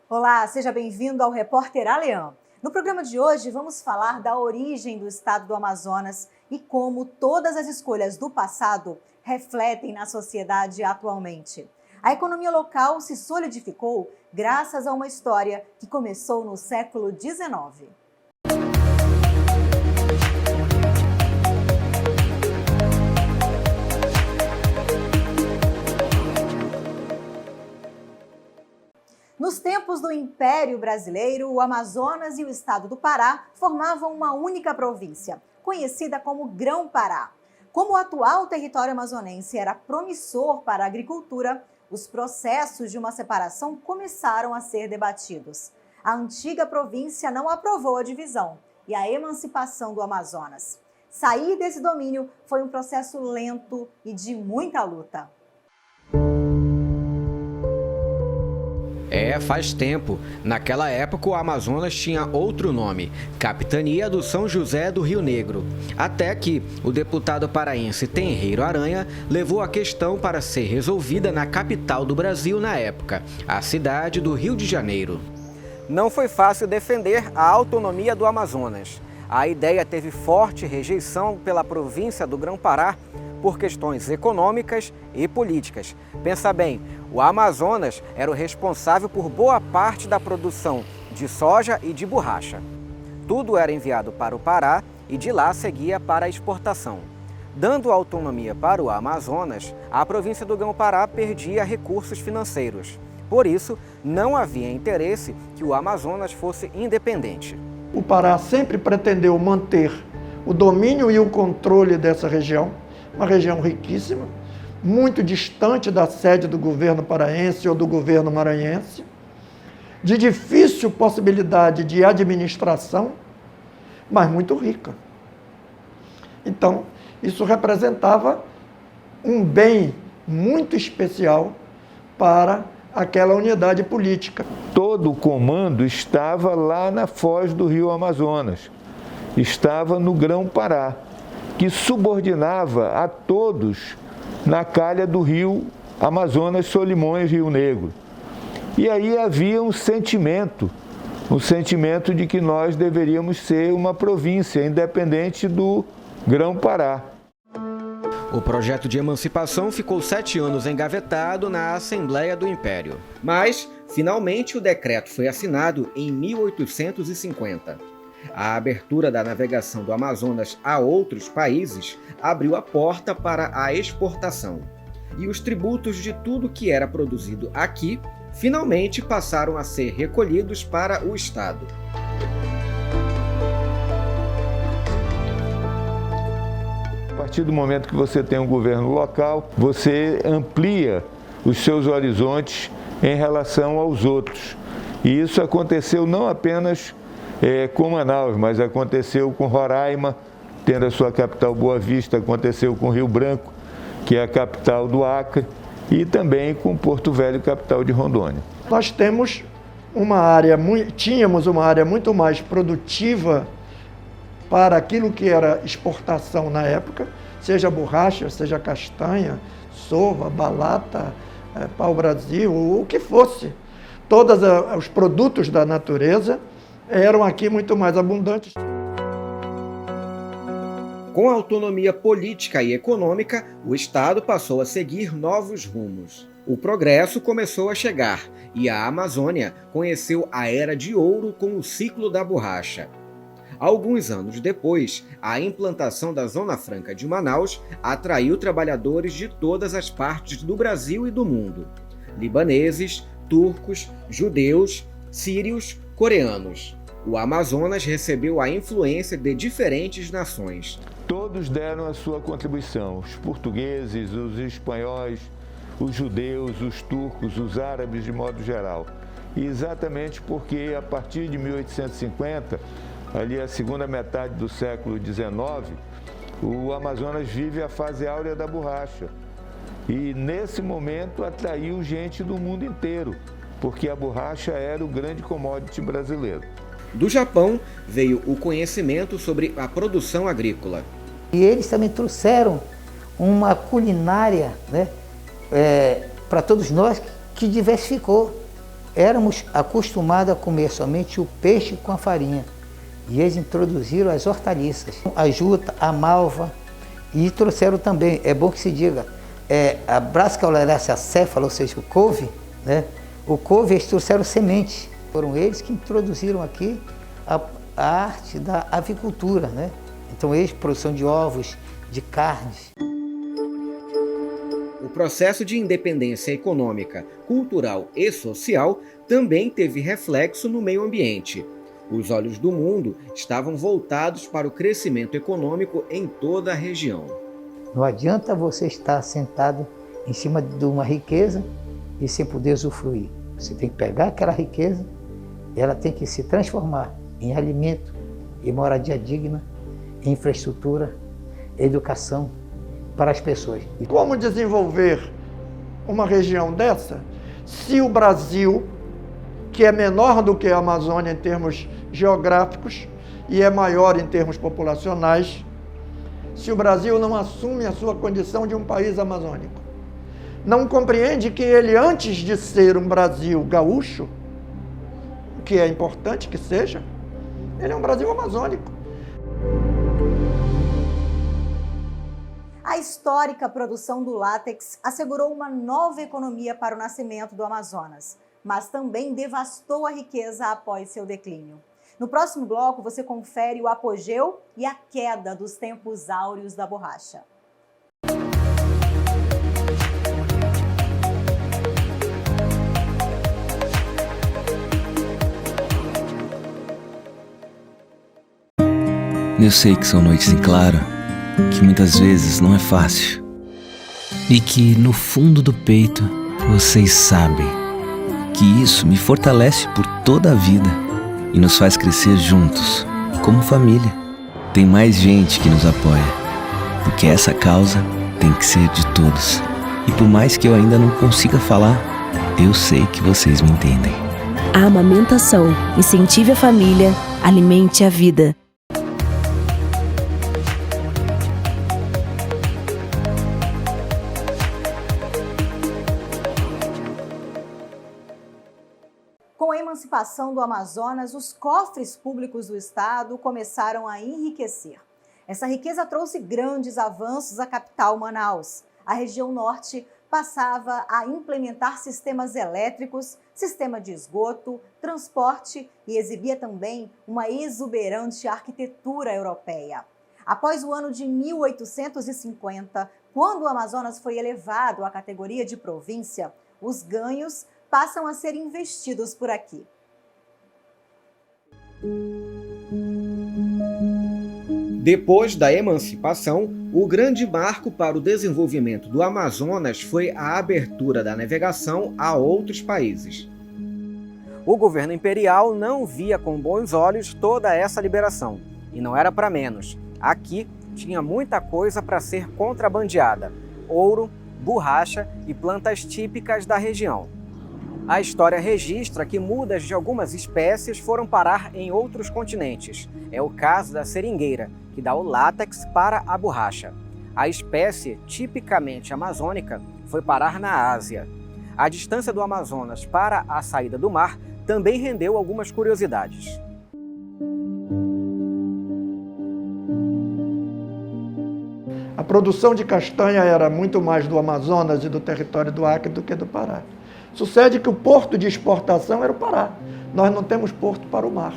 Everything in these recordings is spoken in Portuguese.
Olá, seja bem-vindo ao Repórter Aleã. No programa de hoje vamos falar da origem do estado do Amazonas e como todas as escolhas do passado refletem na sociedade atualmente. A economia local se solidificou graças a uma história que começou no século XIX. Nos tempos do Império Brasileiro, o Amazonas e o estado do Pará formavam uma única província, conhecida como Grão-Pará. Como o atual território amazonense era promissor para a agricultura, os processos de uma separação começaram a ser debatidos. A antiga província não aprovou a divisão e a emancipação do Amazonas. Sair desse domínio foi um processo lento e de muita luta. Faz tempo. Naquela época, o Amazonas tinha outro nome, Capitania do São José do Rio Negro. Até que o deputado paraense Tenreiro Aranha levou a questão para ser resolvida na capital do Brasil na época, a cidade do Rio de Janeiro. Não foi fácil defender a autonomia do Amazonas. A ideia teve forte rejeição pela província do Grão-Pará por questões econômicas e políticas. Pensa bem, o Amazonas era o responsável por boa parte da produção de soja e de borracha. Tudo era enviado para o Pará e de lá seguia para a exportação. Dando autonomia para o Amazonas, a província do Grão-Pará perdia recursos financeiros. Por isso, não havia interesse que o Amazonas fosse independente. O Pará sempre pretendeu manter o domínio e o controle dessa região, uma região riquíssima, muito distante da sede do governo paraense ou do governo maranhense, de difícil possibilidade de administração, mas muito rica. Então, isso representava um bem muito especial para aquela unidade política. Todo o comando estava lá na foz do rio Amazonas, estava no Grão-Pará, que subordinava a todos na calha do rio Amazonas, Solimões, Rio Negro. E aí havia um sentimento de que nós deveríamos ser uma província independente do Grão-Pará. O projeto de emancipação ficou 7 anos engavetado na Assembleia do Império. Mas, finalmente, o decreto foi assinado em 1850. A abertura da navegação do Amazonas a outros países abriu a porta para a exportação. E os tributos de tudo que era produzido aqui finalmente passaram a ser recolhidos para o Estado. A partir do momento que você tem um governo local, você amplia os seus horizontes em relação aos outros. E isso aconteceu não apenas com Manaus, mas aconteceu com Roraima, tendo a sua capital Boa Vista, aconteceu com Rio Branco, que é a capital do Acre, e também com Porto Velho, capital de Rondônia. Nós tínhamos uma área muito mais produtiva para aquilo que era exportação na época, seja borracha, seja castanha, sova, balata, pau-brasil, o que fosse. Todos os produtos da natureza eram aqui muito mais abundantes. Com a autonomia política e econômica, o Estado passou a seguir novos rumos. O progresso começou a chegar e a Amazônia conheceu a Era de Ouro com o ciclo da borracha. Alguns anos depois, a implantação da Zona Franca de Manaus atraiu trabalhadores de todas as partes do Brasil e do mundo: libaneses, turcos, judeus, sírios, coreanos. O Amazonas recebeu a influência de diferentes nações. Todos deram a sua contribuição: os portugueses, os espanhóis, os judeus, os turcos, os árabes de modo geral. E exatamente porque a partir de 1850, ali a segunda metade do século XIX, o Amazonas vive a fase áurea da borracha. E nesse momento atraiu gente do mundo inteiro, porque a borracha era o grande commodity brasileiro. Do Japão veio o conhecimento sobre a produção agrícola. E eles também trouxeram uma culinária, né, para todos nós, que diversificou. éramos acostumados a comer somente o peixe com a farinha. E eles introduziram as hortaliças, a juta, a malva, e trouxeram também, é bom que se diga, a Brassica oleracea acéfala, ou seja, o couve, né? O couve eles trouxeram semente. Foram eles que introduziram aqui a arte da avicultura, né? Então eles, produção de ovos, de carnes. O processo de independência econômica, cultural e social também teve reflexo no meio ambiente. Os olhos do mundo estavam voltados para o crescimento econômico em toda a região. Não adianta você estar sentado em cima de uma riqueza e sem poder usufruir. Você tem que pegar aquela riqueza, ela tem que se transformar em alimento, em moradia digna, em infraestrutura, educação para as pessoas. Como desenvolver uma região dessa se o Brasil, que é menor do que a Amazônia em termos geográficos e é maior em termos populacionais, se o Brasil não assume a sua condição de um país amazônico? Não compreende que ele, antes de ser um Brasil gaúcho, que é importante que seja, ele é um Brasil amazônico. A histórica produção do látex assegurou uma nova economia para o nascimento do Amazonas, mas também devastou a riqueza após seu declínio. No próximo bloco, você confere o apogeu e a queda dos tempos áureos da borracha. Eu sei que são noites em claro, que muitas vezes não é fácil. E que no fundo do peito vocês sabem que isso me fortalece por toda a vida e nos faz crescer juntos, como família. Tem mais gente que nos apoia, porque essa causa tem que ser de todos. E por mais que eu ainda não consiga falar, eu sei que vocês me entendem. A amamentação. Incentive a família, alimente a vida. Com a emancipação do Amazonas, os cofres públicos do estado começaram a enriquecer. Essa riqueza trouxe grandes avanços à capital Manaus. A região norte passava a implementar sistemas elétricos, sistema de esgoto, transporte e exibia também uma exuberante arquitetura europeia. Após o ano de 1850, quando o Amazonas foi elevado à categoria de província, os ganhos passam a ser investidos por aqui. Depois da emancipação, o grande marco para o desenvolvimento do Amazonas foi a abertura da navegação a outros países. O governo imperial não via com bons olhos toda essa liberação, e não era para menos. Aqui tinha muita coisa para ser contrabandeada: ouro, borracha e plantas típicas da região. A história registra que mudas de algumas espécies foram parar em outros continentes. É o caso da seringueira, que dá o látex para a borracha. A espécie, tipicamente amazônica, foi parar na Ásia. A distância do Amazonas para a saída do mar também rendeu algumas curiosidades. A produção de castanha era muito mais do Amazonas e do território do Acre do que do Pará. Sucede que o porto de exportação era o Pará. Nós não temos porto para o mar.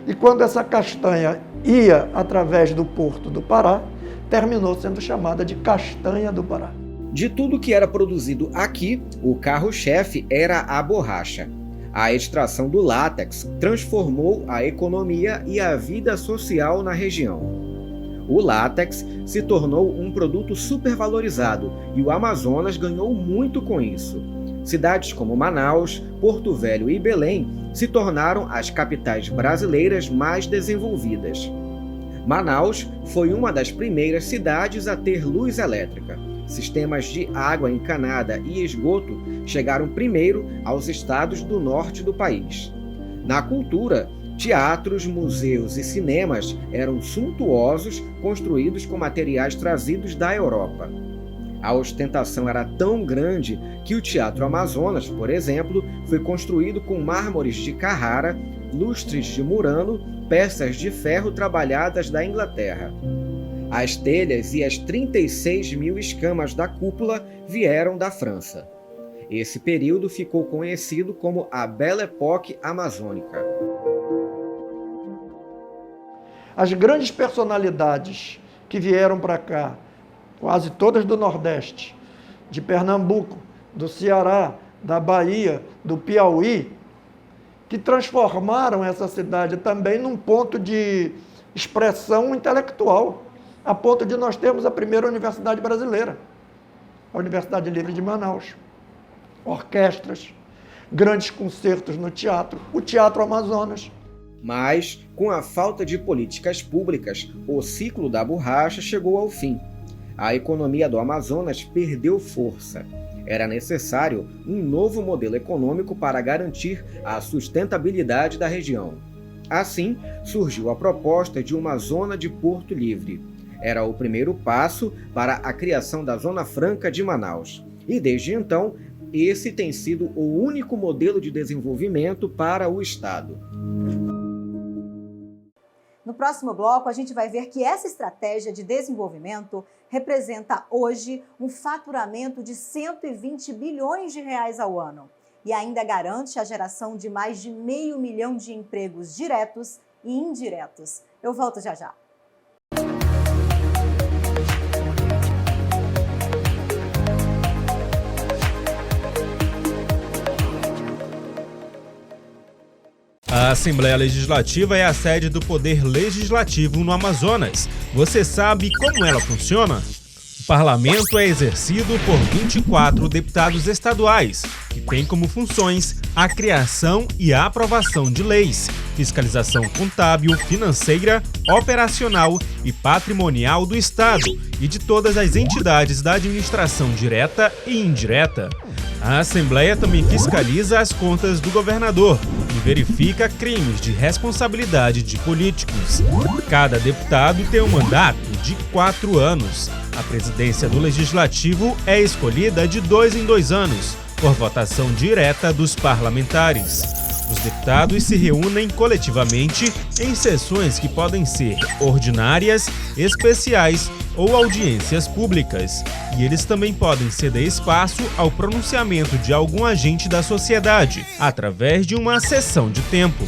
E quando essa castanha ia através do porto do Pará, terminou sendo chamada de castanha do Pará. De tudo que era produzido aqui, o carro-chefe era a borracha. A extração do látex transformou a economia e a vida social na região. O látex se tornou um produto supervalorizado e o Amazonas ganhou muito com isso. Cidades como Manaus, Porto Velho e Belém se tornaram as capitais brasileiras mais desenvolvidas. Manaus foi uma das primeiras cidades a ter luz elétrica. Sistemas de água encanada e esgoto chegaram primeiro aos estados do norte do país. Na cultura, teatros, museus e cinemas eram suntuosos, construídos com materiais trazidos da Europa. A ostentação era tão grande que o Teatro Amazonas, por exemplo, foi construído com mármores de Carrara, lustres de Murano, peças de ferro trabalhadas da Inglaterra. As telhas e as 36 mil escamas da cúpula vieram da França. Esse período ficou conhecido como a Belle Époque amazônica. As grandes personalidades que vieram para cá, quase todas do Nordeste, de Pernambuco, do Ceará, da Bahia, do Piauí, que transformaram essa cidade também num ponto de expressão intelectual, a ponto de nós termos a primeira universidade brasileira, a Universidade Livre de Manaus. Orquestras, grandes concertos no teatro, o Teatro Amazonas. Mas, com a falta de políticas públicas, o ciclo da borracha chegou ao fim. A economia do Amazonas perdeu força. Era necessário um novo modelo econômico para garantir a sustentabilidade da região. Assim, surgiu a proposta de uma zona de Porto Livre. Era o primeiro passo para a criação da Zona Franca de Manaus. E desde então, esse tem sido o único modelo de desenvolvimento para o estado. No próximo bloco, a gente vai ver que essa estratégia de desenvolvimento representa hoje um faturamento de 120 bilhões de reais ao ano e ainda garante a geração de mais de 500 mil de empregos diretos e indiretos. Eu volto já já. A Assembleia Legislativa é a sede do Poder Legislativo no Amazonas. Você sabe como ela funciona? O parlamento é exercido por 24 deputados estaduais, que têm como funções a criação e a aprovação de leis, fiscalização contábil, financeira, operacional e patrimonial do Estado e de todas as entidades da administração direta e indireta. A Assembleia também fiscaliza as contas do governador e verifica crimes de responsabilidade de políticos. Cada deputado tem um mandato de 4 anos. A presidência do Legislativo é escolhida de 2 em 2 anos, por votação direta dos parlamentares. Os deputados se reúnem coletivamente em sessões que podem ser ordinárias, especiais ou audiências públicas, e eles também podem ceder espaço ao pronunciamento de algum agente da sociedade, através de uma sessão de tempo.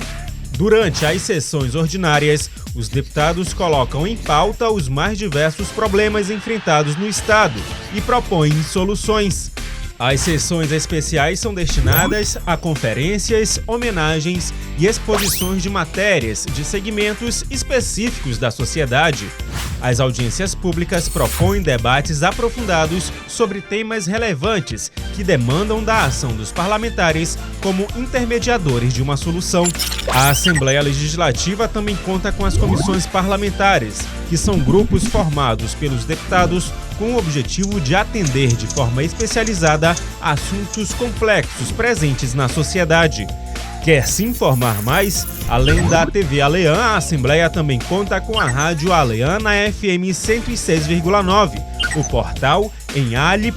Durante as sessões ordinárias, os deputados colocam em pauta os mais diversos problemas enfrentados no Estado e propõem soluções. As sessões especiais são destinadas a conferências, homenagens e exposições de matérias de segmentos específicos da sociedade. As audiências públicas propõem debates aprofundados sobre temas relevantes que demandam da ação dos parlamentares como intermediadores de uma solução. A Assembleia Legislativa também conta com as comissões parlamentares, que são grupos formados pelos deputados com o objetivo de atender de forma especializada assuntos complexos presentes na sociedade. Quer se informar mais? Além da TV Aleã, a Assembleia também conta com a Rádio Aleã na FM 106,9, o portal em ale.am.gov.br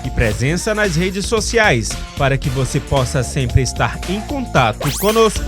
e presença nas redes sociais, para que você possa sempre estar em contato conosco.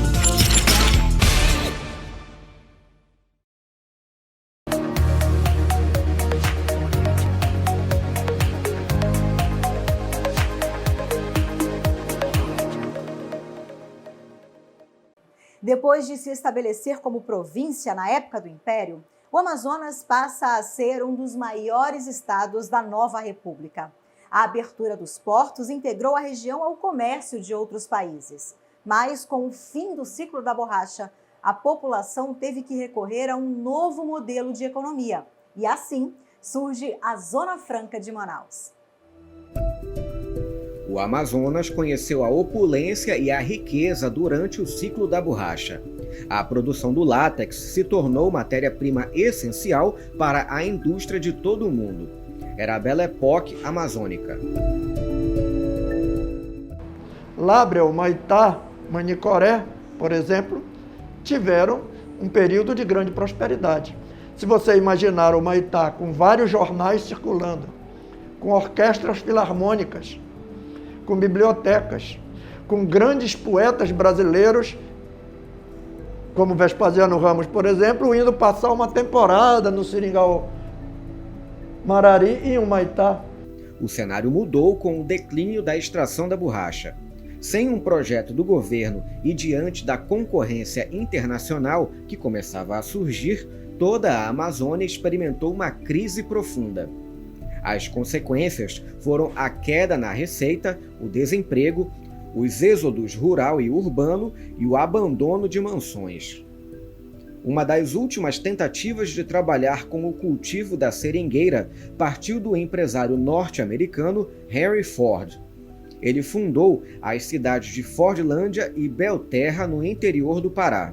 Depois de se estabelecer como província na época do Império, o Amazonas passa a ser um dos maiores estados da nova República. A abertura dos portos integrou a região ao comércio de outros países. Mas, com o fim do ciclo da borracha, a população teve que recorrer a um novo modelo de economia. E assim surge a Zona Franca de Manaus. O Amazonas conheceu a opulência e a riqueza durante o ciclo da borracha. A produção do látex se tornou matéria-prima essencial para a indústria de todo o mundo. Era a Belle Époque amazônica. Lábrea, Humaitá, Manicoré, por exemplo, tiveram um período de grande prosperidade. Se você imaginar o Humaitá com vários jornais circulando, com orquestras filarmônicas, com bibliotecas, com grandes poetas brasileiros, como Vespasiano Ramos, por exemplo, indo passar uma temporada no Seringal Marari e Humaitá. O cenário mudou com o declínio da extração da borracha. Sem um projeto do governo e diante da concorrência internacional que começava a surgir, toda a Amazônia experimentou uma crise profunda. As consequências foram a queda na receita, o desemprego, os êxodos rural e urbano e o abandono de mansões. Uma das últimas tentativas de trabalhar com o cultivo da seringueira partiu do empresário norte-americano Henry Ford. Ele fundou as cidades de Fordlândia e Belterra, no interior do Pará.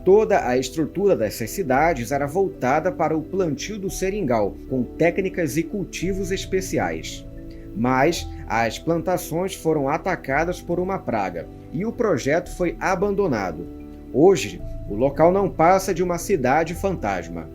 Toda a estrutura dessas cidades era voltada para o plantio do seringal, com técnicas e cultivos especiais. Mas as plantações foram atacadas por uma praga e o projeto foi abandonado. Hoje, o local não passa de uma cidade fantasma.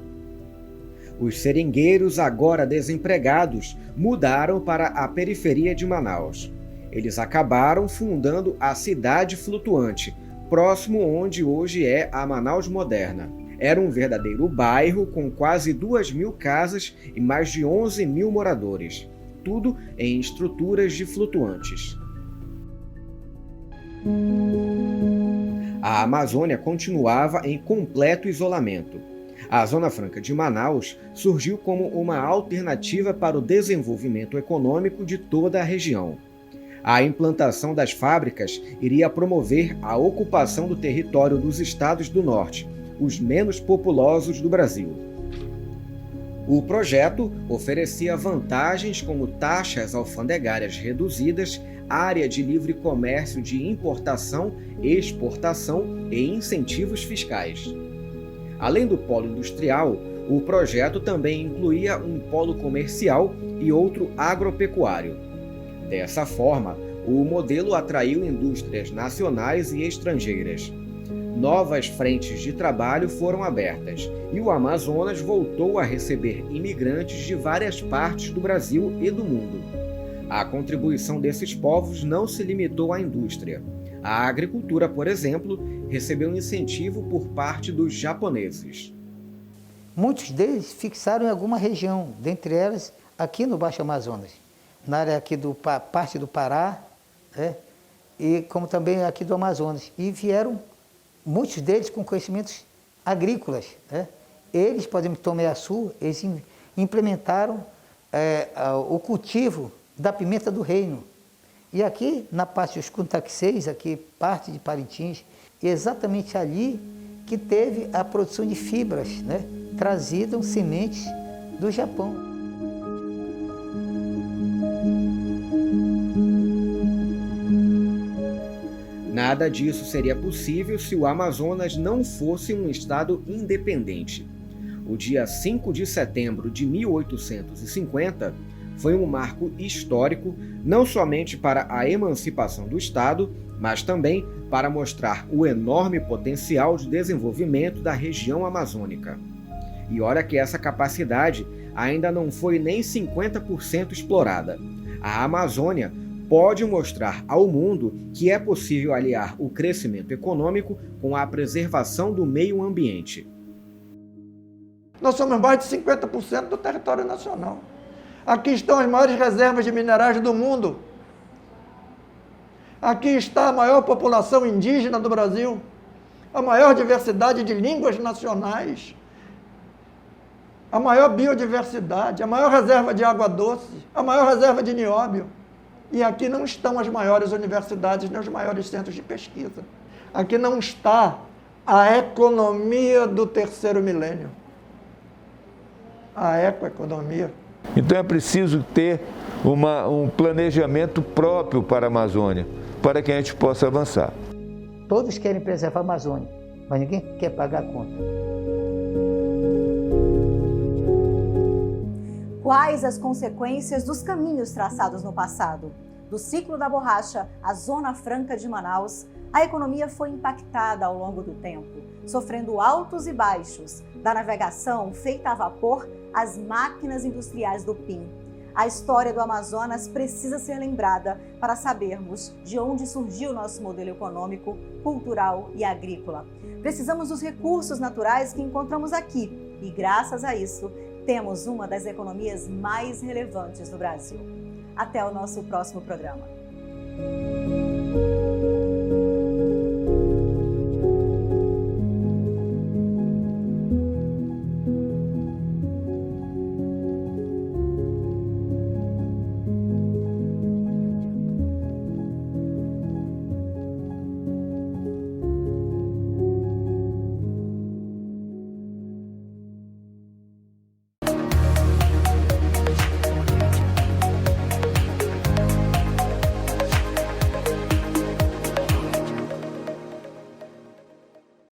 Os seringueiros, agora desempregados, mudaram para a periferia de Manaus. Eles acabaram fundando a Cidade Flutuante, próximo onde hoje é a Manaus Moderna. Era um verdadeiro bairro com quase 2.000 casas e mais de 11.000 moradores, tudo em estruturas de flutuantes. A Amazônia continuava em completo isolamento. A Zona Franca de Manaus surgiu como uma alternativa para o desenvolvimento econômico de toda a região. A implantação das fábricas iria promover a ocupação do território dos estados do norte, os menos populosos do Brasil. O projeto oferecia vantagens como taxas alfandegárias reduzidas, área de livre comércio de importação, exportação e incentivos fiscais. Além do polo industrial, o projeto também incluía um polo comercial e outro agropecuário. Dessa forma, o modelo atraiu indústrias nacionais e estrangeiras. Novas frentes de trabalho foram abertas e o Amazonas voltou a receber imigrantes de várias partes do Brasil e do mundo. A contribuição desses povos não se limitou à indústria. A agricultura, por exemplo, recebeu incentivo por parte dos japoneses. Muitos deles fixaram em alguma região, dentre elas aqui no Baixo Amazonas, na área aqui parte do Pará, e como também aqui do Amazonas. E vieram, muitos deles com conhecimentos agrícolas. Eles, por exemplo, Tomé-Açu, eles implementaram o cultivo da pimenta do reino. E aqui, na parte dos Kuntaxeis, aqui parte de Parintins, exatamente ali que teve a produção de fibras, trazidas sementes do Japão. Nada disso seria possível se o Amazonas não fosse um estado independente. O dia 5 de setembro de 1850 foi um marco histórico não somente para a emancipação do estado, mas também para mostrar o enorme potencial de desenvolvimento da região amazônica. E olha que essa capacidade ainda não foi nem 50% explorada. A Amazônia pode mostrar ao mundo que é possível aliar o crescimento econômico com a preservação do meio ambiente. Nós somos mais de 50% do território nacional. Aqui estão as maiores reservas de minerais do mundo. Aqui está a maior população indígena do Brasil, a maior diversidade de línguas nacionais, a maior biodiversidade, a maior reserva de água doce, a maior reserva de nióbio. E aqui não estão as maiores universidades nem os maiores centros de pesquisa. Aqui não está a economia do terceiro milênio, a ecoeconomia. Então é preciso ter um planejamento próprio para a Amazônia, para que a gente possa avançar. Todos querem preservar a Amazônia, mas ninguém quer pagar a conta. Quais as consequências dos caminhos traçados no passado? Do ciclo da borracha à Zona Franca de Manaus, a economia foi impactada ao longo do tempo, sofrendo altos e baixos, Da navegação feita a vapor às máquinas industriais do PIN. A história do Amazonas precisa ser lembrada para sabermos de onde surgiu nosso modelo econômico, cultural e agrícola. Precisamos dos recursos naturais que encontramos aqui e, graças a isso, temos uma das economias mais relevantes do Brasil. Até o nosso próximo programa.